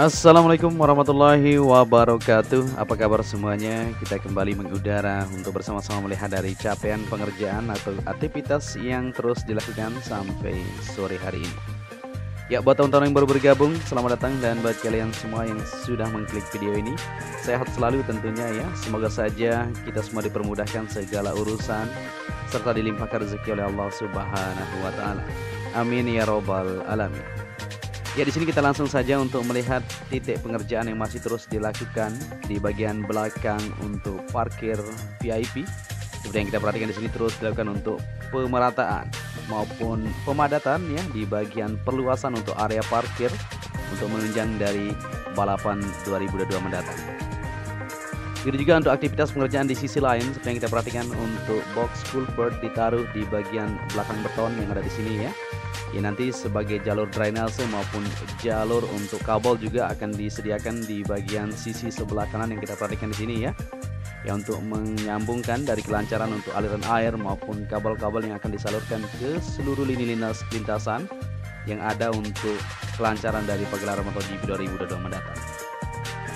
Assalamualaikum warahmatullahi wabarakatuh. Apa kabar semuanya? Kita kembali mengudara untuk bersama-sama melihat dari capaian pengerjaan atau aktivitas yang terus dilakukan sampai sore hari ini. Ya, buat teman-teman yang baru bergabung, selamat datang, dan buat kalian semua yang sudah mengklik video ini, sehat selalu tentunya ya. Semoga saja kita semua dipermudahkan segala urusan serta dilimpahkan rezeki oleh Allah Subhanahu wa taala. Amin ya robbal alamin. Ya, di sini kita langsung saja untuk melihat titik pengerjaan yang masih terus dilakukan di bagian belakang untuk parkir VIP. Seperti yang kita perhatikan di sini terus dilakukan untuk pemerataan maupun pemadatan ya di bagian perluasan untuk area parkir untuk menunjang dari balapan 2022 mendatang. Begitu juga untuk aktivitas pengerjaan di sisi lain seperti yang kita perhatikan untuk box culvert ditaruh di bagian belakang beton yang ada di sini ya. Ya, nanti sebagai jalur drainase maupun jalur untuk kabel juga akan disediakan di bagian sisi sebelah kanan yang kita perhatikan di sini ya. Ya, untuk menyambungkan dari kelancaran untuk aliran air maupun kabel-kabel yang akan disalurkan ke seluruh lini lintasan yang ada untuk kelancaran dari pagelaran MotoGP 2022 mendatang.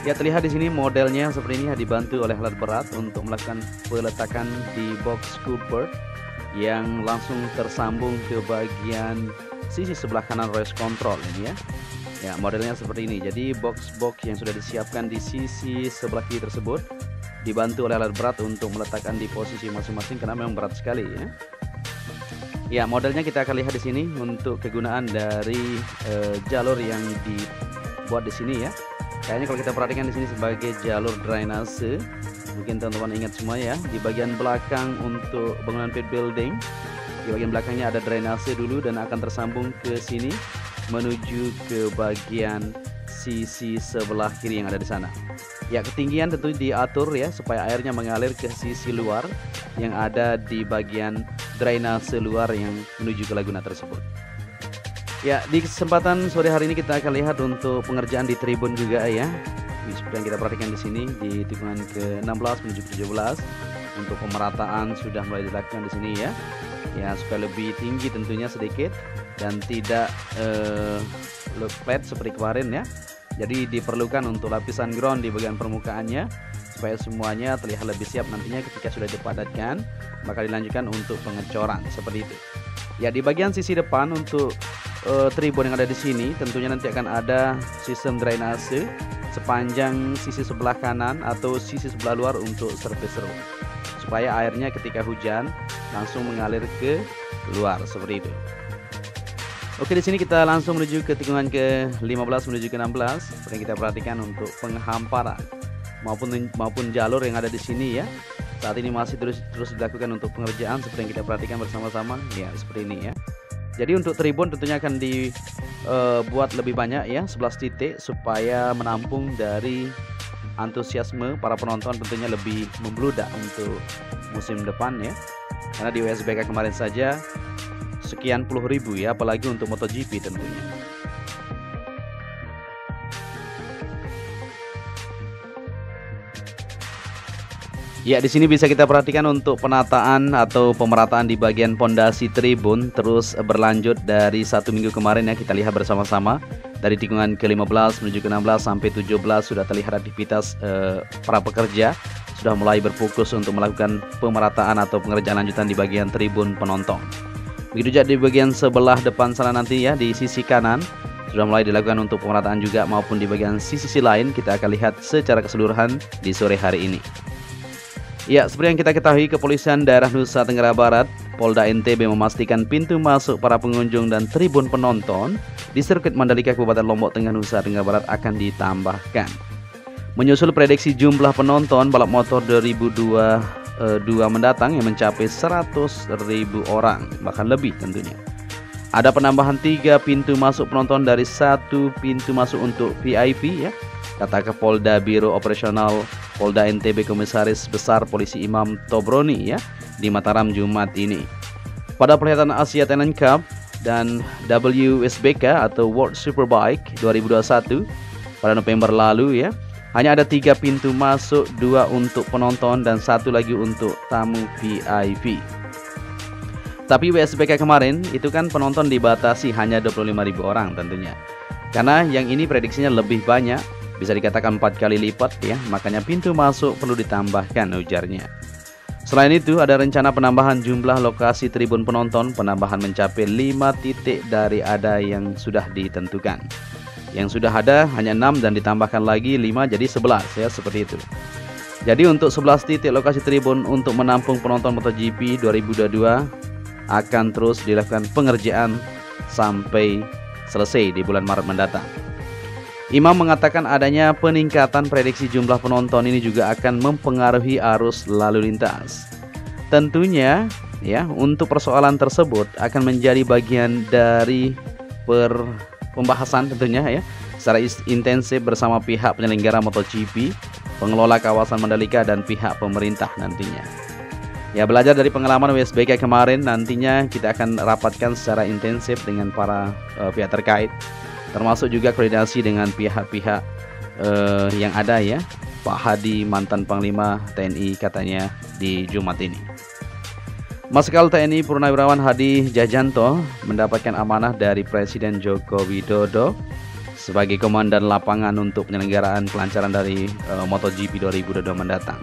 Ya, terlihat di sini modelnya seperti ini ya, dibantu oleh alat berat untuk melakukan peletakan di box culvert yang langsung tersambung ke bagian sisi sebelah kanan race control ini ya. Ya, modelnya seperti ini. Jadi box-box yang sudah disiapkan di sisi sebelah kiri tersebut dibantu oleh alat berat untuk meletakkan di posisi masing-masing karena memang berat sekali ya. Ya, modelnya kita akan lihat di sini untuk kegunaan dari jalur yang dibuat di sini ya. Kayaknya kalau kita perhatikan di sini sebagai jalur drainase. Mungkin teman-teman ingat semua ya, di bagian belakang untuk bangunan pit building, di bagian belakangnya ada drainase dulu dan akan tersambung ke sini menuju ke bagian sisi sebelah kiri yang ada di sana. Ya, ketinggian tentu diatur ya supaya airnya mengalir ke sisi luar yang ada di bagian drainase luar yang menuju ke laguna tersebut. Ya, di kesempatan sore hari ini kita akan lihat untuk pengerjaan di tribun juga ya. Seperti yang kita perhatikan di sini di tikungan ke-16 menuju ke-17 untuk pemerataan sudah mulai dilakukan di sini ya. Ya, supaya lebih tinggi tentunya sedikit dan tidak flat seperti kemarin ya. Jadi diperlukan untuk lapisan ground di bagian permukaannya supaya semuanya terlihat lebih siap nantinya ketika sudah dipadatkan, maka dilanjutkan untuk pengecoran seperti itu. Ya, di bagian sisi depan untuk tribun yang ada di sini tentunya nanti akan ada sistem drainase sepanjang sisi sebelah kanan atau sisi sebelah luar untuk surface road supaya airnya ketika hujan langsung mengalir ke luar seperti itu. Oke, di sini kita langsung menuju ke tikungan ke-15 menuju ke-16 seperti yang kita perhatikan untuk penghamparan maupun jalur yang ada di sini ya. Saat ini masih terus dilakukan untuk pengerjaan seperti yang kita perhatikan bersama-sama ya, seperti ini ya. Jadi untuk tribun tentunya akan dibuat lebih banyak ya, 11 titik supaya menampung dari antusiasme para penonton tentunya lebih membludak untuk musim depan ya. Karena di WSBK kemarin saja sekian puluh ribu ya, apalagi untuk MotoGP tentunya. Ya, di sini bisa kita perhatikan untuk penataan atau pemerataan di bagian pondasi tribun terus berlanjut dari 1 minggu kemarin ya. Kita lihat bersama-sama dari tikungan ke-15 menuju ke-16 sampai 17 sudah terlihat aktivitas para pekerja sudah mulai berfokus untuk melakukan pemerataan atau pengerjaan lanjutan di bagian tribun penonton. Begitu juga di bagian sebelah depan sana nanti ya, di sisi kanan sudah mulai dilakukan untuk pemerataan juga maupun di bagian sisi lain. Kita akan lihat secara keseluruhan di sore hari ini. Ya, seperti yang kita ketahui, Kepolisian Daerah Nusa Tenggara Barat, Polda NTB memastikan pintu masuk para pengunjung dan tribun penonton di sirkuit Mandalika Kabupaten Lombok Tengah Nusa Tenggara Barat akan ditambahkan. Menyusul prediksi jumlah penonton balap motor 2022 mendatang yang mencapai 100.000 orang, bahkan lebih tentunya. Ada penambahan 3 pintu masuk penonton dari 1 pintu masuk untuk VIP ya, kata Kapolda Biro Operasional Polda NTB Komisaris Besar Polisi Imam Tobroni ya di Mataram Jumat ini. Pada perhelatan Asia Talent Cup dan WSBK atau World Superbike 2021 pada November lalu ya, hanya ada 3 pintu masuk, 2 untuk penonton dan 1 lagi untuk tamu VIP. Tapi WSBK kemarin itu kan penonton dibatasi hanya 25.000 orang tentunya. Karena yang ini prediksinya lebih banyak, bisa dikatakan 4 kali lipat ya, makanya pintu masuk perlu ditambahkan, ujarnya. Selain itu, ada rencana penambahan jumlah lokasi tribun penonton, penambahan mencapai 5 titik dari ada yang sudah ditentukan. Yang sudah ada hanya 6 dan ditambahkan lagi 5 jadi 11 ya, seperti itu. Jadi untuk 11 titik lokasi tribun untuk menampung penonton MotoGP 2022 akan terus dilakukan pengerjaan sampai selesai di bulan Maret mendatang. Imam mengatakan adanya peningkatan prediksi jumlah penonton ini juga akan mempengaruhi arus lalu lintas. Tentunya ya, untuk persoalan tersebut akan menjadi bagian dari pembahasan tentunya ya, secara intensif bersama pihak penyelenggara MotoGP, pengelola kawasan Mandalika dan pihak pemerintah nantinya. Ya, belajar dari pengalaman WSBK kemarin, nantinya kita akan rapatkan secara intensif dengan para pihak terkait, termasuk juga koordinasi dengan pihak-pihak yang ada ya. Pak Hadi, mantan Panglima TNI, katanya di Jumat ini. Marsikal TNI Purnawirawan Hadi Tjahjanto mendapatkan amanah dari Presiden Joko Widodo sebagai komandan lapangan untuk penyelenggaraan kelancaran dari MotoGP 2022 mendatang.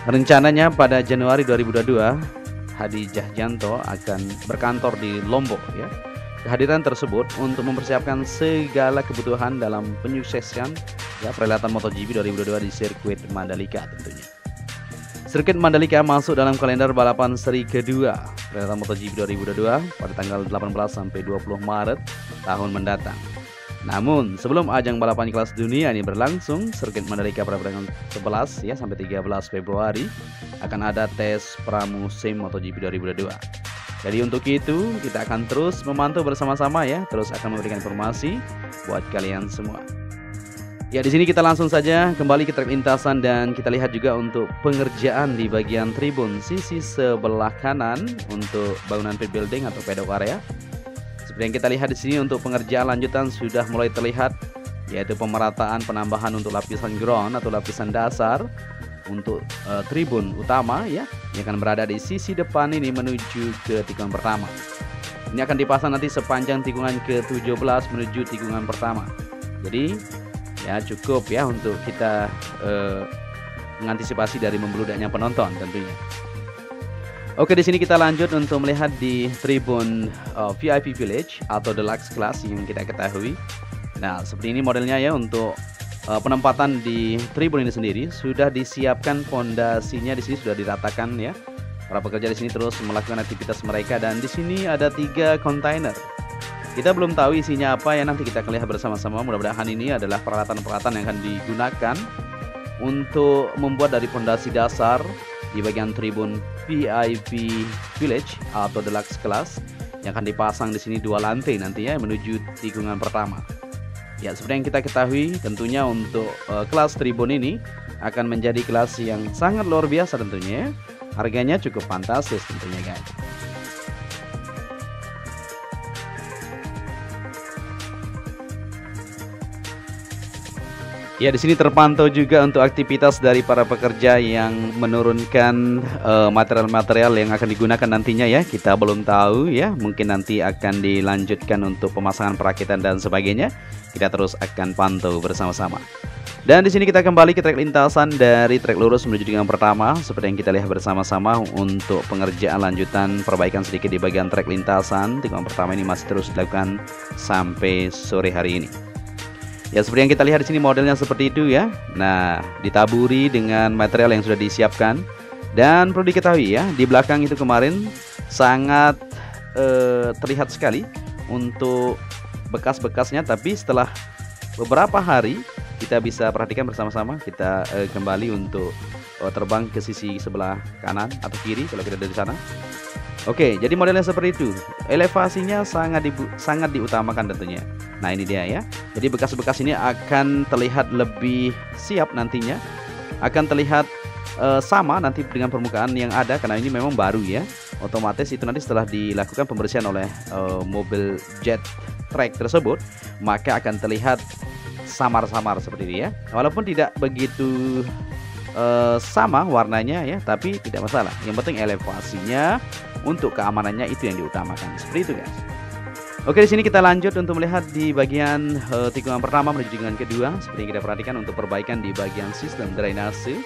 Rencananya pada Januari 2022 Hadi Tjahjanto akan berkantor di Lombok ya. Kehadiran tersebut untuk mempersiapkan segala kebutuhan dalam penyuksesan ya perhelatan MotoGP 2022 di sirkuit Mandalika tentunya. Sirkuit Mandalika masuk dalam kalender balapan seri kedua perhelatan MotoGP 2022 pada tanggal 18 sampai 20 Maret tahun mendatang. Namun sebelum ajang balapan kelas dunia ini berlangsung, sirkuit Mandalika pada tanggal 11 ya sampai 13 Februari akan ada tes pramusim MotoGP 2022. Jadi untuk itu kita akan terus memantau bersama-sama ya, terus akan memberikan informasi buat kalian semua. Ya, di sini kita langsung saja kembali ke trek lintasan dan kita lihat juga untuk pengerjaan di bagian tribun sisi sebelah kanan untuk bangunan pit building atau paddock area. Seperti yang kita lihat di sini untuk pengerjaan lanjutan sudah mulai terlihat, yaitu pemerataan penambahan untuk lapisan ground atau lapisan dasar untuk tribun utama ya, yang akan berada di sisi depan ini menuju ke tikungan pertama. Ini akan dipasang nanti sepanjang tikungan ke-17 menuju tikungan pertama. Jadi ya cukup ya untuk kita mengantisipasi dari membeludaknya penonton tentunya. Oke, di sini kita lanjut untuk melihat di tribun VIP Village atau Deluxe Class yang kita ketahui. Nah, seperti ini modelnya ya untuk penempatan di tribun ini sendiri. Sudah disiapkan pondasinya, di sini sudah diratakan ya. Para pekerja di sini terus melakukan aktivitas mereka dan di sini ada 3 kontainer. Kita belum tahu isinya apa ya, nanti kita akan lihat bersama-sama. Mudah-mudahan ini adalah peralatan-peralatan yang akan digunakan untuk membuat dari pondasi dasar di bagian tribun VIP Village atau Deluxe Class yang akan dipasang di sini 2 lantai nantinya menuju tikungan pertama. Ya, seperti yang kita ketahui tentunya untuk kelas tribun ini akan menjadi kelas yang sangat luar biasa tentunya. Harganya cukup fantastis tentunya guys. Ya, di sini terpantau juga untuk aktivitas dari para pekerja yang menurunkan material-material yang akan digunakan nantinya ya. Kita belum tahu ya, mungkin nanti akan dilanjutkan untuk pemasangan perakitan dan sebagainya. Kita terus akan pantau bersama-sama. Dan di sini kita kembali ke trek lintasan dari trek lurus menuju tikungan pertama. Seperti yang kita lihat bersama-sama untuk pengerjaan lanjutan perbaikan sedikit di bagian trek lintasan. Tikungan pertama ini masih terus dilakukan sampai sore hari ini. Ya, seperti yang kita lihat di sini modelnya seperti itu ya. Nah, ditaburi dengan material yang sudah disiapkan. Dan perlu diketahui ya, di belakang itu kemarin sangat terlihat sekali untuk bekas-bekasnya. Tapi setelah beberapa hari kita bisa perhatikan bersama-sama. Kita kembali untuk terbang ke sisi sebelah kanan atau kiri kalau kita dari sana. Oke, jadi modelnya seperti itu. Elevasinya sangat diutamakan tentunya. Nah, ini dia ya. Jadi bekas-bekas ini akan terlihat lebih siap nantinya. Akan terlihat sama nanti dengan permukaan yang ada karena ini memang baru ya. Otomatis itu nanti setelah dilakukan pembersihan oleh mobil jet track tersebut, maka akan terlihat samar-samar seperti ini ya. Walaupun tidak begitu sama warnanya ya, tapi tidak masalah. Yang penting elevasinya untuk keamanannya itu yang diutamakan. Seperti itu guys. Oke, di sini kita lanjut untuk melihat di bagian tikungan pertama menuju tikungan kedua. Seperti yang kita perhatikan untuk perbaikan di bagian sistem drainase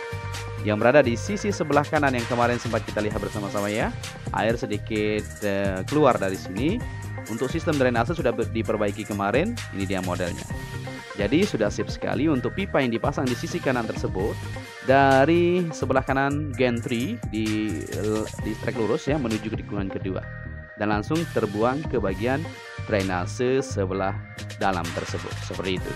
yang berada di sisi sebelah kanan yang kemarin sempat kita lihat bersama-sama ya. Air sedikit keluar dari sini. Untuk sistem drainase sudah diperbaiki kemarin. Ini dia modelnya. Jadi sudah sip sekali untuk pipa yang dipasang di sisi kanan tersebut. Dari sebelah kanan gantry di trek lurus ya menuju ke tikungan kedua. Dan langsung terbuang ke bagian drainase sebelah dalam tersebut. Seperti itu.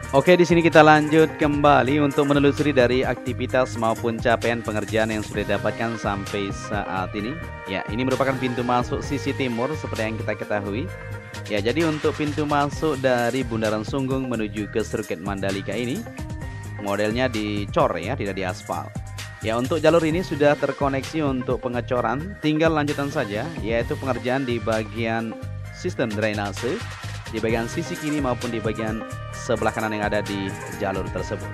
Oke, di sini kita lanjut kembali untuk menelusuri dari aktivitas maupun capaian pengerjaan yang sudah didapatkan sampai saat ini. Ya, ini merupakan pintu masuk sisi timur seperti yang kita ketahui. Ya, jadi untuk pintu masuk dari Bundaran Sunggung menuju ke sirkuit Mandalika ini modelnya dicor ya, tidak diaspal. Ya, untuk jalur ini sudah terkoneksi untuk pengecoran, tinggal lanjutan saja yaitu pengerjaan di bagian sistem drainase di bagian sisi kiri maupun di bagian sebelah kanan yang ada di jalur tersebut.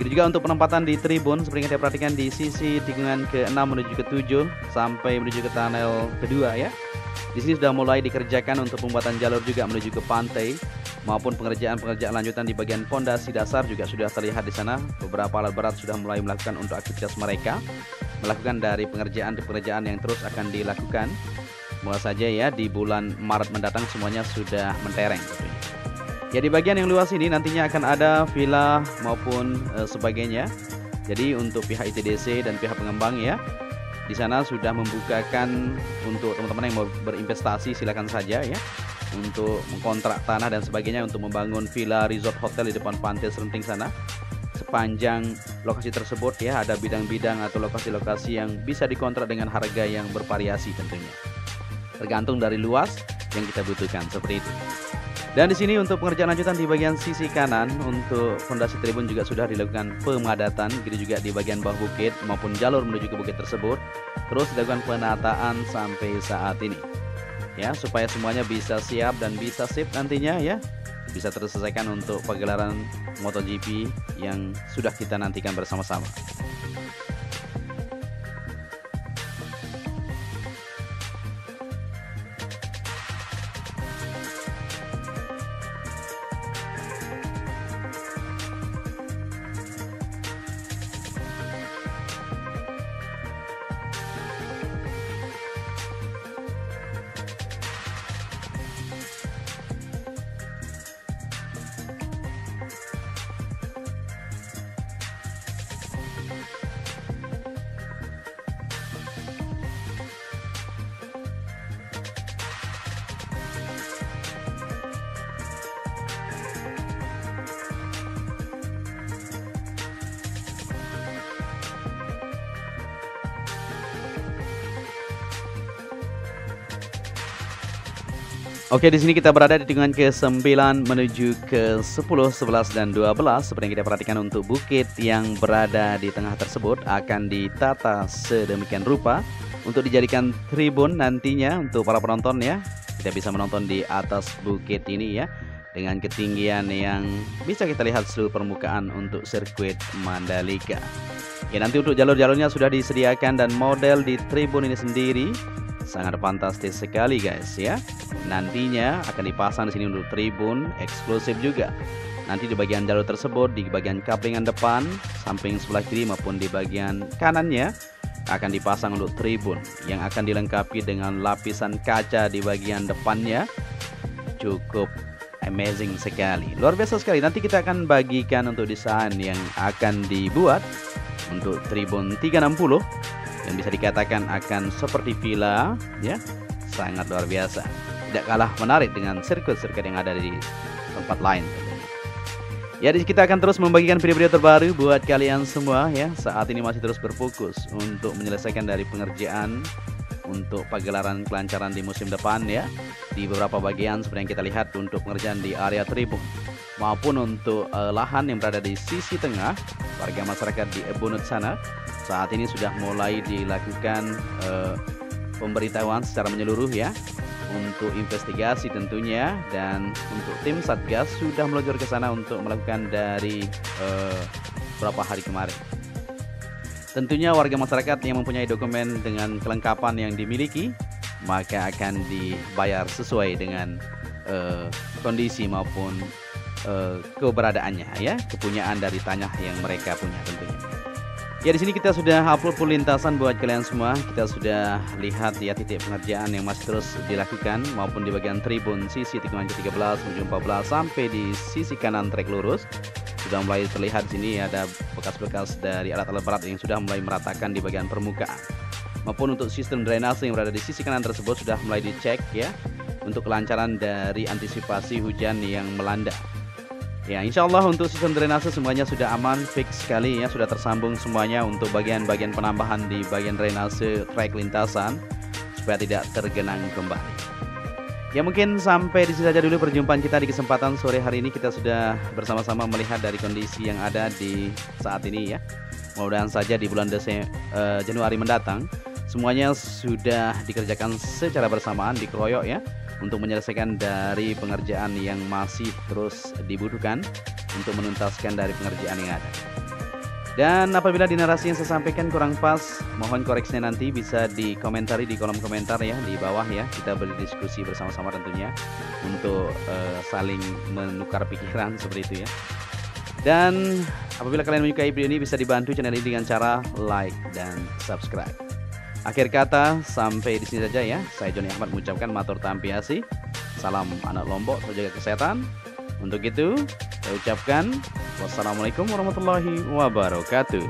Begitu juga untuk penempatan di tribun seperti yang kita perhatikan di sisi tikungan ke-6 menuju ke-7 sampai menuju ke tunnel kedua ya. Di sini sudah mulai dikerjakan untuk pembuatan jalur juga menuju ke pantai maupun pengerjaan-pengerjaan lanjutan di bagian pondasi dasar juga sudah terlihat di sana. Beberapa alat berat sudah mulai melakukan untuk aktivitas mereka, melakukan dari pengerjaan yang terus akan dilakukan. Mulai saja ya di bulan Maret mendatang semuanya sudah mentereng. Ya, di bagian yang luas ini nantinya akan ada villa maupun sebagainya. Jadi untuk pihak ITDC dan pihak pengembang ya, di sana sudah membukakan untuk teman-teman yang mau berinvestasi silakan saja ya, untuk mengkontrak tanah dan sebagainya untuk membangun villa resort hotel di depan pantai Serenting sana. Sepanjang lokasi tersebut ya ada bidang-bidang atau lokasi-lokasi yang bisa dikontrak dengan harga yang bervariasi tentunya. Tergantung dari luas yang kita butuhkan seperti itu. Dan di sini untuk pengerjaan lanjutan di bagian sisi kanan untuk fondasi tribun juga sudah dilakukan pemadatan, begitu juga di bagian bawah bukit maupun jalur menuju ke bukit tersebut terus dilakukan penataan sampai saat ini. Ya, supaya semuanya bisa siap dan bisa sip nantinya ya. Bisa terselesaikan untuk pagelaran MotoGP yang sudah kita nantikan bersama-sama. Oke, di sini kita berada di tikungan ke-9 menuju ke-10, 11 dan 12. Seperti yang kita perhatikan untuk bukit yang berada di tengah tersebut akan ditata sedemikian rupa untuk dijadikan tribun nantinya untuk para penonton ya. Kita bisa menonton di atas bukit ini ya, dengan ketinggian yang bisa kita lihat seluruh permukaan untuk sirkuit Mandalika. Ya, nanti untuk jalur-jalurnya sudah disediakan dan model di tribun ini sendiri sangat fantastis sekali guys ya. Nantinya akan dipasang di sini untuk tribun eksklusif juga. Nanti di bagian jalur tersebut, di bagian kaplingan depan, samping sebelah kiri maupun di bagian kanannya akan dipasang untuk tribun yang akan dilengkapi dengan lapisan kaca di bagian depannya. Cukup amazing sekali, luar biasa sekali. Nanti kita akan bagikan untuk desain yang akan dibuat untuk tribun 360 yang bisa dikatakan akan seperti villa ya, sangat luar biasa, tidak kalah menarik dengan sirkuit-sirkuit yang ada di tempat lain. Ya, kita akan terus membagikan video-video terbaru buat kalian semua ya. Saat ini masih terus berfokus untuk menyelesaikan dari pengerjaan untuk pagelaran kelancaran di musim depan ya. Di beberapa bagian seperti yang kita lihat untuk pengerjaan di area tribun maupun untuk lahan yang berada di sisi tengah warga masyarakat di Ebunut sana, saat ini sudah mulai dilakukan pemberitahuan secara menyeluruh ya, untuk investigasi tentunya, dan untuk tim Satgas sudah meluncur ke sana untuk melakukan dari beberapa hari kemarin. Tentunya warga masyarakat yang mempunyai dokumen dengan kelengkapan yang dimiliki maka akan dibayar sesuai dengan kondisi maupun keberadaannya ya, kepunyaan dari tanah yang mereka punya tentunya. Ya, di sini kita sudah upload full lintasan buat kalian semua. Kita sudah lihat ya titik pengerjaan yang masih terus dilakukan maupun di bagian tribun sisi tikungan ke-13 menuju 14 sampai di sisi kanan trek lurus. Sudah mulai terlihat di sini ada bekas-bekas dari alat-alat berat yang sudah mulai meratakan di bagian permukaan. Maupun untuk sistem drainase yang berada di sisi kanan tersebut sudah mulai dicek ya, untuk kelancaran dari antisipasi hujan yang melanda. Ya, insya Allah untuk sistem drainase semuanya sudah aman, fix sekali ya, sudah tersambung semuanya untuk bagian-bagian penambahan di bagian drainase trek lintasan supaya tidak tergenang kembali. Ya, mungkin sampai di sini saja dulu perjumpaan kita di kesempatan sore hari ini. Kita sudah bersama-sama melihat dari kondisi yang ada di saat ini ya. Mudah-mudahan saja di bulan Januari mendatang semuanya sudah dikerjakan secara bersamaan, dikeroyok ya, untuk menyelesaikan dari pengerjaan yang masih terus dibutuhkan untuk menuntaskan dari pengerjaan yang ada. Dan apabila di narasi yang saya sampaikan kurang pas, mohon koreksinya nanti bisa dikomentari di kolom komentar ya, di bawah ya. Kita berdiskusi bersama-sama tentunya untuk saling menukar pikiran seperti itu ya. Dan apabila kalian menyukai video ini, bisa dibantu channel ini dengan cara like dan subscribe. Akhir kata, sampai di sini saja ya. Saya Joni Ahmad mengucapkan matur tampiasi. Salam anak Lombok, terjaga kesehatan. Untuk itu, saya ucapkan wassalamualaikum warahmatullahi wabarakatuh.